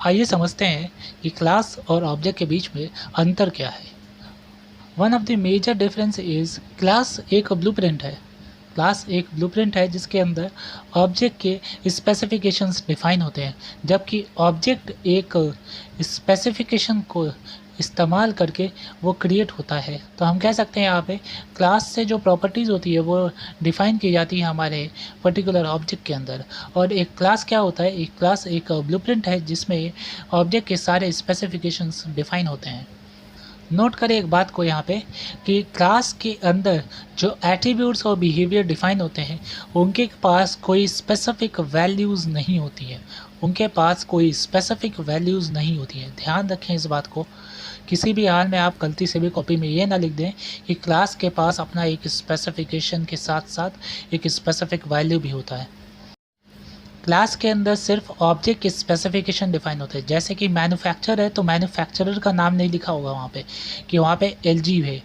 आइए समझते हैं कि क्लास और ऑब्जेक्ट के बीच में अंतर क्या है। One of the major difference is class एक ब्लूप्रिंट है। क्लास एक ब्लूप्रिंट है जिसके अंदर ऑब्जेक्ट के स्पेसिफिकेशंस डिफाइन होते हैं, जबकि ऑब्जेक्ट एक स्पेसिफिकेशन को इस्तेमाल करके वो क्रिएट होता है। तो हम कह सकते हैं यहाँ पे क्लास से जो प्रॉपर्टीज़ होती है वो डिफ़ाइन की जाती है हमारे पर्टिकुलर ऑब्जेक्ट के अंदर। और एक क्लास क्या होता है, एक क्लास एक ब्लूप्रिंट है जिसमें ऑब्जेक्ट के सारे स्पेसिफिकेशंस डिफाइन होते हैं। नोट करें एक बात को यहाँ पे कि क्लास के अंदर जो एट्रीब्यूट्स और बिहेवियर डिफाइन होते हैं उनके पास कोई स्पेसिफिक वैल्यूज़ नहीं होती है। उनके पास कोई स्पेसिफिक वैल्यूज़ नहीं होती है। ध्यान रखें इस बात को। किसी भी हाल में आप गलती से भी कॉपी में ये ना लिख दें कि क्लास के पास अपना एक स्पेसिफिकेशन के साथ साथ एक स्पेसिफिक वैल्यू भी होता है। क्लास के अंदर सिर्फ ऑब्जेक्ट के स्पेसिफिकेशन डिफाइन होते हैं। जैसे कि मैन्युफैक्चर है तो मैन्युफैक्चरर का नाम नहीं लिखा होगा वहाँ पे कि वहाँ पे एलजी है,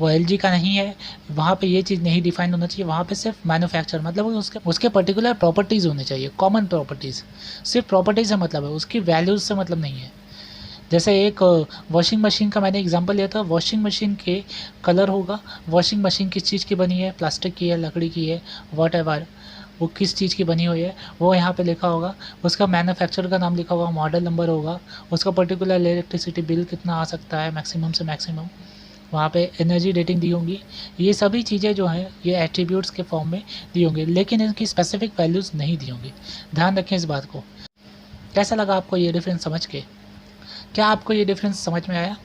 वो एलजी का नहीं है। वहाँ पे ये चीज़ नहीं डिफाइन होना चाहिए। वहाँ पे सिर्फ मैन्युफैक्चर मतलब उसके पर्टिकुलर प्रॉपर्टीज़ होने चाहिए, कॉमन प्रॉपर्टीज़। सिर्फ प्रॉपर्टीज़ से मतलब है, उसकी वैल्यूज़ से मतलब नहीं है। जैसे एक वॉशिंग मशीन का मैंने एग्जांपल लिया था। वॉशिंग मशीन के कलर होगा, वॉशिंग मशीन किस चीज़ की बनी है, प्लास्टिक की है, लकड़ी की है, वॉटएवर, वो किस चीज़ की बनी हुई है वो यहाँ पे लिखा होगा। उसका मैन्युफैक्चरर का नाम लिखा होगा, मॉडल नंबर होगा, उसका पर्टिकुलर इलेक्ट्रिसिटी बिल कितना आ सकता है मैक्सिमम से मैक्सिमम, वहाँ पे एनर्जी रेटिंग दी होंगी। ये सभी चीज़ें जो हैं ये एट्रीब्यूट्स के फॉर्म में दी होंगी, लेकिन इनकी स्पेसिफिक वैल्यूज़ नहीं दी होंगी। ध्यान रखें इस बात को। कैसा लगा आपको ये डिफरेंस समझ के? क्या आपको ये डिफरेंस समझ में आया?